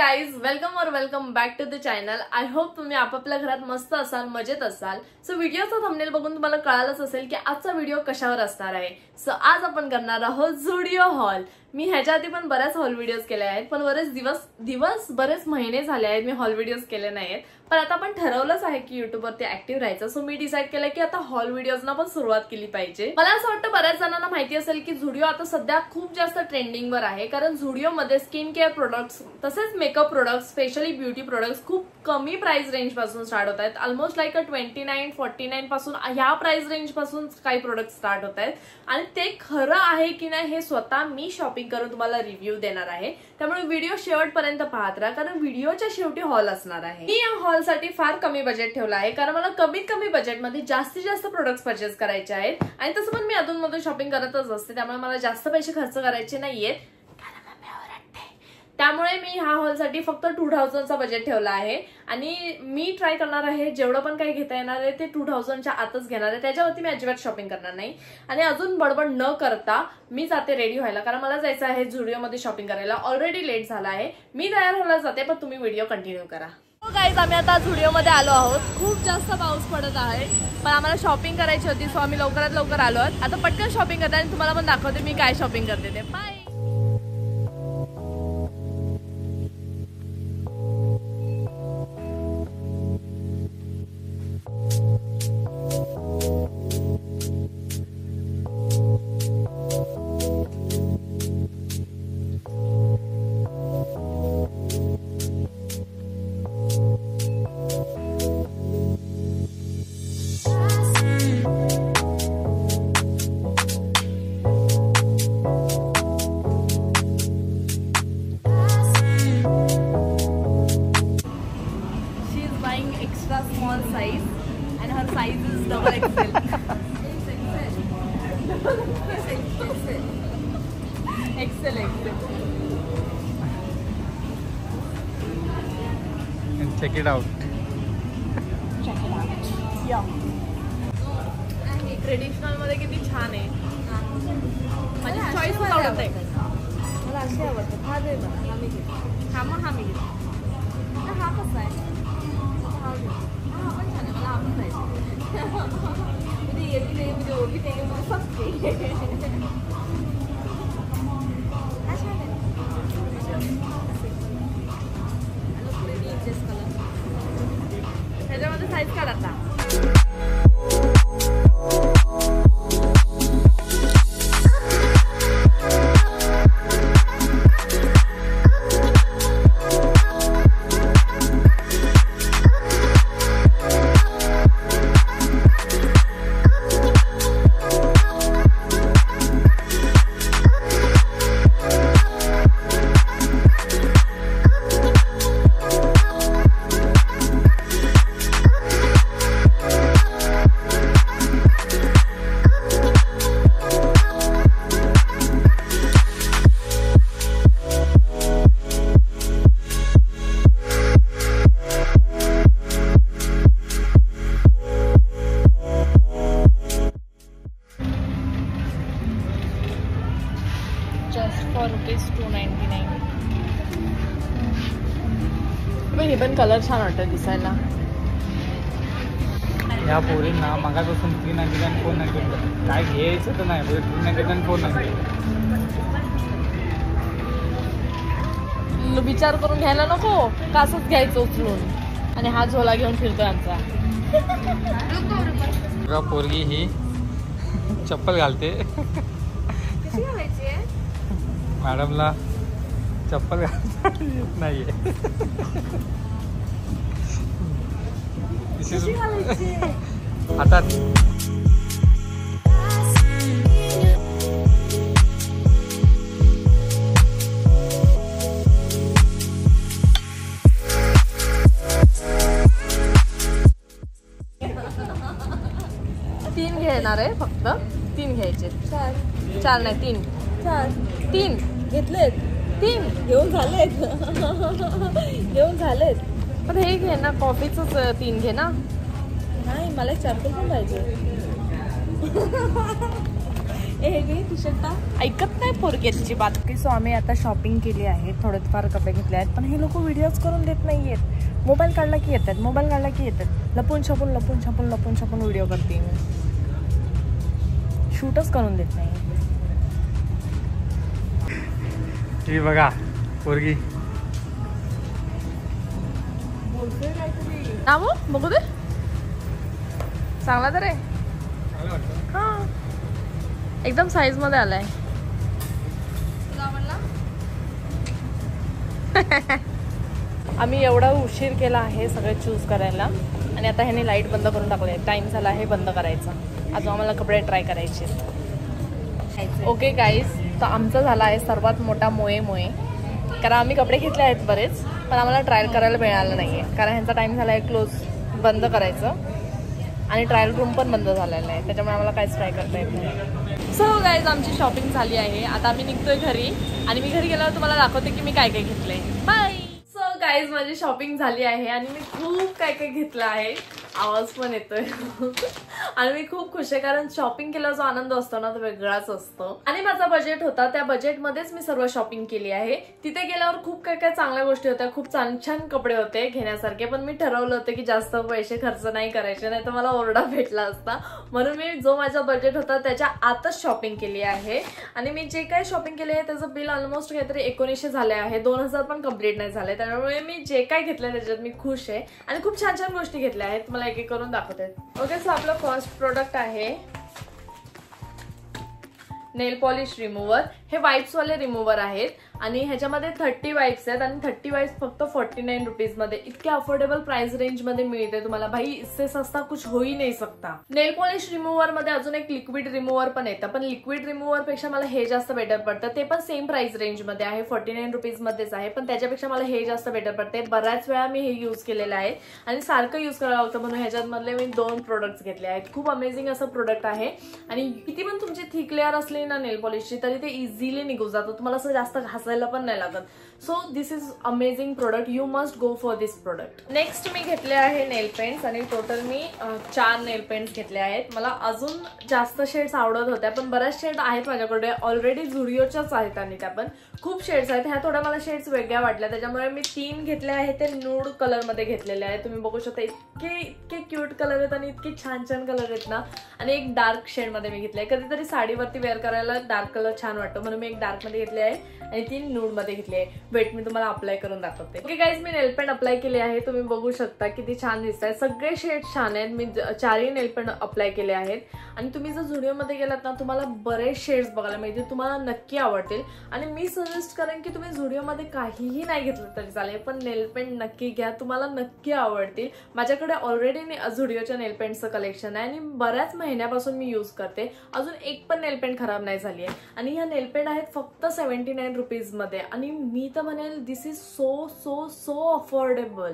Guys, welcome और welcome back to the channel. I hope तुम्ही आपापल्या घरात मस्त असाल, मजेत असाल। सो व्हिडिओचा थंबनेल बघून तुम्हाला कळालंच असेल की आजचा व्हिडिओ कशावर असणार आहे। सो आज आपण करणार आहोत झुडिओ हॉल। मी ह्याच्या आधी पण बऱ्याच हॉल व्हिडिओज केले आहेत, पण बरेच महिने झाले आहेत मी हॉल व्हिडिओज केले नाहीत। पण आता आपण ठरवलंच आहे की YouTube वरती ऍक्टिव्ह राहायचं। सो मी डिसाइड केलं की आता हॉल व्हिडिओजना पण सुरुवात केली पाहिजे। मला असं वाटतं बऱ्याच जणांना माहिती असेल की झुडिओ आता सध्या खूप जास्त ट्रेंडिंगवर आहे, कारण झुडिओ मध्ये स्किन केअर प्रोडक्ट्स तसेच makeup products, specially beauty products खूप कमी प्राइस रेंज पासून स्टार्ट होत आहेत। ऑलमोस्ट लाईक 29, 49 पासून ह्या प्राइस रेंज पासून काही प्रोडक्ट स्टार्ट होत आहेत। आणि ते खरं आहे की नाही हे स्वतः मी शॉपिंग करून तुम्हाला रिव्ह्यू देणार आहे। त्यामुळे व्हिडिओ शेवटपर्यंत पाहत राहा, कारण व्हिडिओच्या शेवटी हॉल असणार आहे। मी या हॉल साठी फार कमी बजेट ठेवलं आहे, कारण मला कमीत कमी बजेटमध्ये जास्तीत जास्त प्रोडक्ट्स परचेस करायचे आहेत। आणि तसं पण मी अधूनमधून शॉपिंग करतच असते, त्यामुळे मला जास्त पैसे खर्च करायचे नाहीयेत। त्यामुळे मी ह्या हॉलसाठी फक्त 2000चा बजेट ठेवला आहे। आणि मी ट्राय करणार आहे जेवढं पण काही घेता येणार आहे ते 2000च्या आतच घेणार आहे, त्याच्यावरती मी अजिबात शॉपिंग करणार नाही। आणि अजून बडबड न करता मी जाते रेडी व्हायला, कारण मला जायचं आहे झुडिओमध्ये शॉपिंग करायला। ऑलरेडी लेट झाला आहे, मी तयार व्हायला जाते, पण तुम्ही व्हिडिओ कंटिन्यू करा। गाइस, आम्ही आता झुडिओमध्ये आलो आहोत। खूप जास्त पाऊस पडत आहे, पण आम्हाला शॉपिंग करायची होती, सो आम्ही लवकरात लवकर आलो आहोत। आता पटकन शॉपिंग करते आणि तुम्हाला पण दाखवते मी काय शॉपिंग करते ते। Bye. Extra small size and her size is double XL. XL. And check it out. Yeah. हे ट्रेडिशनल मध्ये किती छान आहे। माझी चॉईस पण आवडत आहे, मला अशी आवडतात। हा दे ना, हा मी घेते। हा मग हा मी घेते। हा कसा आहे? हा पण छान आहे, मला आवडत आहे। म्हणजे येते नाही, म्हणजे ओबी नाही, मला फक्त हा छान आहे। ह्याच्यामध्ये साईज काढ आता। Just for ₹299. हे पण कलर छान वाटतं दिसायला। या पोरींना मगापासून 399 499 काय घ्यायचं तर नाही, 399 499 विचार करून घ्यायला नको, कासच घ्यायचं उचलून। आणि हा झोला घेऊन फिरतोय आमचा। पोरगी ही चप्पल घालते। कशी घालायची आहे? मॅडमला चप्पल घालता येत नाहीये। हातात तीन घेणार आहे, फक्त 3 घ्यायचे। 4 नाही 3 3 घेतलेत, 3 घेऊन झालेत। पण हे घे ना, कॉफीच 3 घे ना। नाही, मला चारकोल पण पाहिजे। टी शर्ट ऐकत नाही पोरग्याची बात. सो आम्ही आता शॉपिंग केली आहे, थोडेफार कपडे घेतले आहेत, पण हे लोक व्हिडिओज करून देत नाही आहेत. मोबाईल काढला की येतात, मोबाईल काढला की येतात, लपून छपून व्हिडिओ करते मी, शूटच करून देत नाही. ही बघा पोरगी बोलतोय काहीतरी ना, मग बघू दे, चांगला तर आहे. हा एकदम साईज मध्ये आलाय. आम्ही एवढा उशीर केला आहे सगळे चूज करायला आणि आता ह्याने लाईट बंद करून टाकले. टाइम झाला आहे बंद करायचा. अजून आम्हाला कपडे ट्राय करायचे. ओके गाईज, तर आमचा झाला आहे सर्वात मोठा मोये कारण आम्ही कपडे घेतले आहेत बरेच, पण आम्हाला ट्रायल करायला मिळालं नाही आहे कारण ह्यांचा टाइम झाला आहे क्लोज बंद करायचं आणि ट्रायल रूम पण बंद झालेला आहे, त्याच्यामुळे आम्हाला काहीच ट्राय करता येत नाही. सो गाईज, आमची शॉपिंग झाली आहे. आता आम्ही निघतोय घरी आणि मी घरी गेल्यावर तुम्हाला दाखवते की मी काय काय घेतलंय. बाय. सो गाईज, माझी शॉपिंग झाली आहे आणि मी खूप काय काय घेतलं आहे. आवाज पण येतोय आणि मी खूप खुश आहे कारण शॉपिंग केल्यावर जो आनंद असतो ना तो वेगळाच असतो. आणि माझा बजेट होता, त्या बजेटमध्येच मी सर्व शॉपिंग केली आहे. तिथे गेल्यावर खूप काय काय चांगल्या गोष्टी होत्या, खूप छान छान कपडे होते घेण्यासारखे, पण मी ठरवलं होतं की जास्त पैसे खर्च नाही करायचे, नाही तर मला ओरडा भेटला असता. म्हणून मी जो माझा बजेट होता त्याच्या आतच शॉपिंग केली आहे. आणि मी जे काही शॉपिंग केली आहे त्याचं बिल ऑलमोस्ट काहीतरी 1900 झाले आहे. 2000 पण कम्प्लीट नाही झाले. त्यामुळे मी जे काय घेतलंय त्याच्यात मी खुश आहे आणि खूप छान छान गोष्टी घेतल्या आहेत. मला एक एक करून दाखवते. ओके, सो आपलं फर्स्ट प्रोडक्ट आहे नेल पॉलिश रिमूव्हर. हे वाइप्स वाले रिमूव्हर आहेत आणि ह्याच्यामध्ये 30 वाइप्स आहेत आणि 30 वाइप्स फक्त 49 रुपीज मध्ये. इतके अफोर्डेबल प्राइस रेंज मध्ये मिळते तुम्हाला. भाई, इससे सस्ता कुछ हो ही नाही सकता. नेल पॉलिश रिमूव्हर मध्ये अजून एक लिक्विड रिमूव्हर पण येतं, पण लिक्विड रिमूव्हर पेक्षा मला हे जास्त बेटर पडतं. ते पण सेम प्राइस रेंज मध्ये आहे, 49 रुपीज मध्येच आहे, पण त्याच्यापेक्षा मला हे जास्त बेटर पडते. बऱ्याच वेळा मी हे युज केलेलं आहे आणि सारखं युज करायला होतं, म्हणून ह्याच्यात मधले मी 2 प्रोडक्ट्स घेतले आहेत. खूप अमेझिंग असं प्रोडक्ट आहे आणि किती पण तुमची थिक लेअर असली ना नेल पॉलिशची तरी ते इझिली निघून जातं. तुम्हाला असं जास्त घासायला पण नाही लागत. So this is amazing product. You must go for this product. Next मी घेतले आहे नेल पेंट्स आणि टोटल मी 4 नेल पेंट्स घेतले आहेत. मला अजून जास्त शेड्स आवडत होत्या, पण बऱ्याच शेड आहेत माझ्याकडे ऑलरेडी. झुडिओच्याच आहेत आणि त्या पण खूप शेड्स आहेत. ह्या थोड्या मला शेड्स वेगळ्या वाटल्या, त्याच्यामुळे मी 3 घेतले आहेत. ते नूड कलर मध्ये घेतलेले आहेत. तुम्ही बघू शकता इतके क्यूट कलर आहेत आणि इतके छान छान कलर आहेत ना. आणि एक डार्क शेड मध्ये मी घेतले. कधीतरी साडीवरती वेअर करायला डार्क कलर छान वाटतो, म्हणून मी एक डार्क मध्ये घेतले आहे आणि 3 नूड मध्ये घेतले आहे. वेट, मी तुम्हाला अप्लाय करून दाखवते. ओके गाईज, मी नेल पेंट अप्लाय केले आहे. तुम्ही बघू शकता किती छान दिसत आहे. सगळे शेड छान आहेत. मी 4ही नेल पेंट अप्लाय केले आहेत आणि तुम्ही जर झुडिओ मध्ये गेलात ना तुम्हाला बरेच शेड्स बघायला मिळतील. तुम्हाला नक्की आवडतील आणि मी सजेस्ट करेन की तुम्ही झुडिओ मध्ये काहीही नाही घेतलं तरी चालेल, पण नेल पेंट नक्की घ्या, तुम्हाला नक्की आवडतील. माझ्याकडे ऑलरेडी झुडिओच्या नेल पेंटचं कलेक्शन आहे आणि बऱ्याच महिन्यापासून मी यूज करते. अजून एक पण नेल पेंट खराब नाही झाली आहे आणि ह्या नेल पेंट आहेत फक्त 79 रुपीज मध्ये आणि मी तर म्हणेल this is so so so affordable.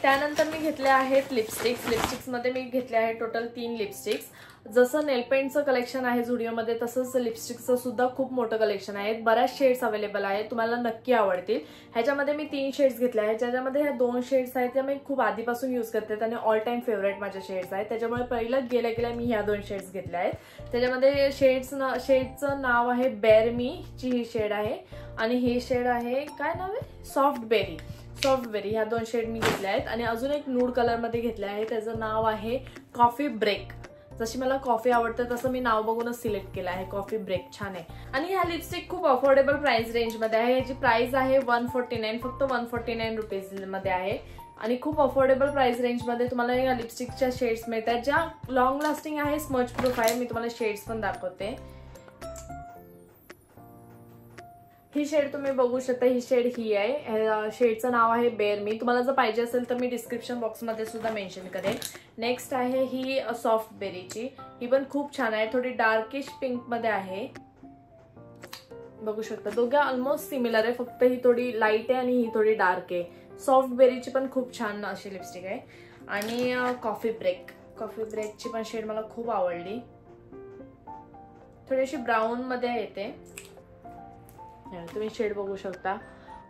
त्यानंतर मी घेतले आहेत लिपस्टिक्स. लिपस्टिक्स मध्ये मी घेतले आहे टोटल 3 लिपस्टिक्स. जसं नेल पेंटचं कलेक्शन आहे झुडिओमध्ये तसंच लिपस्टिकचं सुद्धा खूप मोठं कलेक्शन आहे. बऱ्याच शेड्स अवेलेबल आहेत, तुम्हाला नक्की आवडतील. ह्याच्यामध्ये मी 3 शेड्स घेतले आहेत, ज्याच्यामध्ये ह्या 2 शेड्स आहेत त्या मी खूप आधीपासून यूज करते आणि ऑल टाइम फेवरेट माझ्या शेड्स आहेत. त्याच्यामुळे पहिलं गेल्या मी ह्या 2 शेड्स घेतल्या आहेत. त्याच्यामध्ये शेडचं नाव आहे बेअर मी ची ही शेड आहे आणि ही शेड आहे, काय नाव आहे, सॉफ्ट बेरी. ह्या 2 शेड मी घेतल्या आहेत आणि अजून एक नूड कलर मध्ये घेतले आहे, त्याचं नाव आहे कॉफी ब्रेक. जशी मला कॉफी आवडते तसं मी नाव बघूनच सिलेक्ट केलं आहे. कॉफी ब्रेक छान आहे आणि ह्या लिपस्टिक खूप अफोर्डेबल प्राइस रेंज मध्ये आहे. ह्याची प्राइस आहे 149, फक्त 149 रुपीज मध्ये आहे आणि खूप अफोर्डेबल प्राइस रेंज मध्ये तुम्हाला या लिपस्टिकच्या शेड्स मिळतात ज्या लॉंग लास्टिंग आहे, स्मच प्रूफ आहे. मी तुम्हाला शेड्स पण दाखवते. ही शेड तुम्ही बघू शकता, ही शेड ही आहे. शेडचं नाव आहे बेअर मी. तुम्हाला जर पाहिजे असेल तर मी डिस्क्रिप्शन बॉक्समध्ये सुद्धा मेन्शन करेन. नेक्स्ट आहे ही सॉफ्ट बेरीची. ही पण खूप छान आहे, थोडी डार्किश पिंक मध्ये आहे. बघू शकता दोघे ऑलमोस्ट सिमिलर आहे, फक्त ही थोडी लाईट आहे आणि ही थोडी डार्क आहे. सॉफ्ट बेरीची पण खूप छान अशी लिपस्टिक आहे. आणि कॉफी ब्रेकची पण शेड मला खूप आवडली. थोडीशी ब्राऊन मध्ये येते, तुम्ही शेड बघू शकता.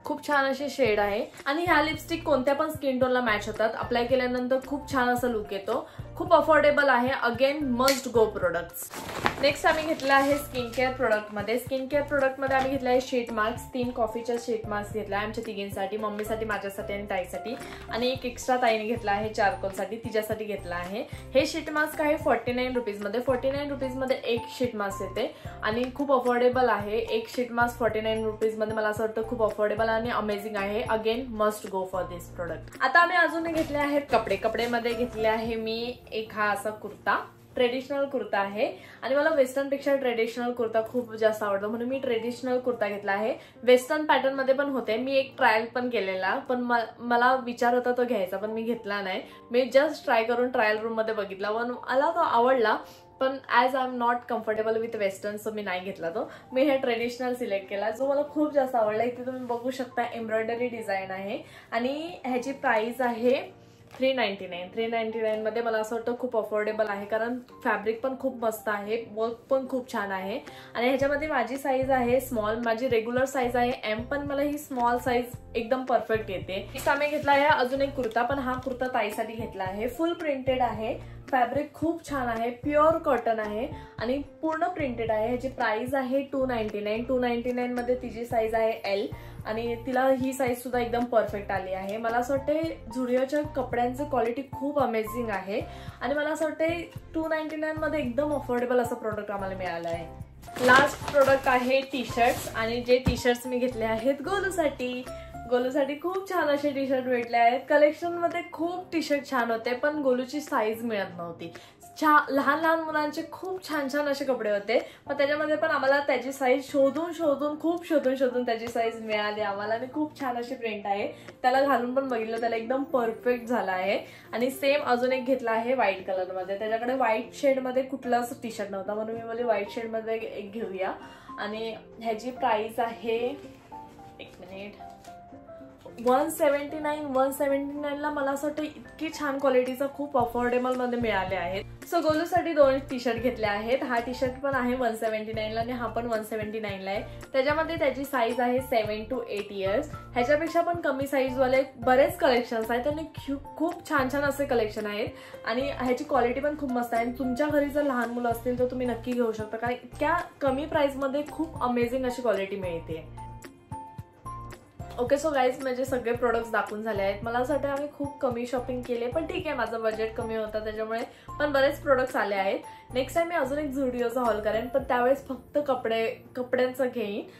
खूप छान अशी शेड आहे आणि ह्या लिपस्टिक कोणत्या पण स्किन टोनला मॅच होतात. अप्लाय केल्यानंतर खूप छान असा लुक येतो. खूप अफोर्डेबल आहे. Again must go products. Next आम्ही घेतला आहे स्किन केअर प्रोडक्ट मध्ये. स्किन केअर प्रोडक्ट मध्ये आम्ही घेतला आहे शीट मास्क. 3 कॉफीच्या शीट मास्क घेतला आहे आमच्या तिघींसाठी, मम्मीसाठी, माझ्यासाठी आणि ताईसाठी. आणि एक एक्स्ट्रा ताईने घेतला आहे चारकोलसाठी, तिच्यासाठी घेतला आहे. हे शीट मास्क आहे 49 रुपीज मध्ये. 49 रुपीज मध्ये एक शीट मास्क येते आणि खूप अफोर्डेबल आहे. एक शीट मास्क 49 रुपीज मध्ये मला असं वाटतं खूप अफोर्डेबल आणि अमेझिंग आहे. Again must go for this product. आता आम्ही अजून घेतले आहेत कपडे. कपडेमध्ये घेतले आहे मी एक हा असा कुर्ता. ट्रेडिशनल कुर्ता आहे आणि मला वेस्टर्न पेक्षा ट्रेडिशनल कुर्ता खूप जास्त आवडतो म्हणून मी ट्रेडिशनल कुर्ता घेतला आहे. वेस्टर्न पॅटर्न मध्ये पण होते. मी एक ट्रायल पण केलेला, पण मला विचार होता तो घ्यायचा पण मी घेतला नाही. मी जस्ट ट्राय करून ट्रायल रूम मध्ये बघितला पण मला तो आवडला, पण as I am not comfortable with western so मी नाही घेतला तो. मी हे ट्रेडिशनल सिलेक्ट केला जो मला खूप जास्त आवडला. इथे तुम्ही बघू शकता एम्ब्रॉयडरी डिझाईन आहे आणि ह्याची प्राइस आहे 399. 399 मध्ये मला असं वाटतं खूप अफोर्डेबल आहे कारण फॅब्रिक पण खूप मस्त आहे, वर्क पण खूप छान आहे. आणि ह्याच्यामध्ये माझी साईज आहे स्मॉल. माझी रेग्युलर साईज आहे एम, पण मला ही स्मॉल साईज एकदम परफेक्ट येते. नेक्स्ट आम्ही घेतला आहे अजून एक कुर्ता, पण हा कुर्ता ताईसाठी घेतला आहे. फुल प्रिंटेड आहे. फॅब्रिक खूप छान आहे. प्युअर कॉटन आहे आणि पूर्ण प्रिंटेड आहे. ह्याची प्राइस आहे 299. 299 मध्ये तिची साईज आहे एल आणि तिला ही साईज सुद्धा एकदम परफेक्ट आली आहे. मला असं वाटते झुडिओच्या कपड्यांचं क्वालिटी खूप अमेझिंग आहे आणि मला असं वाटते 299 मध्ये एकदम अफोर्डेबल असं प्रोडक्ट आम्हाला मिळालं आहे. लास्ट प्रोडक्ट आहे टी शर्ट्स आणि जे टी शर्ट्स मी घेतले आहेत गोलूसाठी. गोलूसाठी खूप छान असे टी शर्ट भेटले आहेत. कलेक्शन मध्ये खूप टी शर्ट छान होते पण गोलूची साईज मिळत नव्हती. लहान लहान मुलांचे खूप छान छान असे कपडे होते पण त्याच्यामध्ये पण आम्हाला त्याची साईज खूप शोधून त्याची साईज मिळाली आम्हाला आणि खूप छान अशी प्रिंट आहे. त्याला घालून पण बघितलं, त्याला एकदम परफेक्ट झाला आहे. आणि सेम अजून एक घेतला आहे व्हाईट कलर मध्ये. त्याच्याकडे व्हाईट शेड मध्ये कुठलाच टी शर्ट नव्हता म्हणून मी बोलले व्हाईट शेड मध्ये एक घेऊया. आणि ह्याची प्राइस आहे 179. 179 ला मला असं वाटतं इतकी छान क्वालिटीचा खूप अफोर्डेबल मध्ये मिळाले आहेत. सो गोलूसाठी 2 टी शर्ट घेतले आहेत. हा टी शर्ट पण आहे 179 ला आणि हा पण 179 ला आहे. त्याच्यामध्ये त्याची साईज आहे 7 to 8 इयर्स. ह्याच्यापेक्षा पण कमी साईज वाले बरेच कलेक्शन्स आहेत आणि खूप छान छान असे कलेक्शन आहेत आणि ह्याची क्वालिटी पण खूप मस्त आहे. तुमच्या घरी जर लहान मुलं असतील तर तुम्ही नक्की घेऊ शकता कारण इतक्या कमी प्राइस मध्ये खूप अमेझिंग अशी क्वालिटी मिळते. ओके सो गाईज माझे सगळे प्रोडक्ट्स दाखवून झाले आहेत. मला असं वाटतं आम्ही खूप कमी शॉपिंग केले पण ठीक आहे, माझं बजेट कमी होतं त्याच्यामुळे पण बरेच प्रोडक्ट्स आले आहेत. नेक्स्ट टाइम मी अजून एक झुडिओचा हॉल करेन पण त्यावेळेस फक्त कपड्यांचं घेईन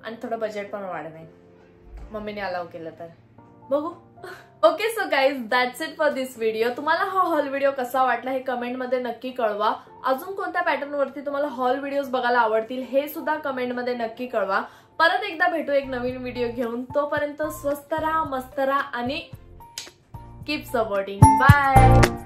आणि थोडं बजेट पण वाढवेन, मम्मीने अलाव केलं तर बघू. Okay so guys that's it for this video. तुम्हाला हा हॉल व्हिडिओ कसा वाटला हे कमेंटमध्ये नक्की कळवा. अजून कोणत्या पॅटर्न वरती तुम्हाला हॉल व्हिडिओज बघायला आवडतील हे सुद्धा कमेंटमध्ये नक्की कळवा. परत एकदा भेटू एक नवीन व्हिडिओ घेऊन. तोपर्यंत स्वस्त राहा, मस्त राहा आणि कीप सपोर्टिंग. बाय.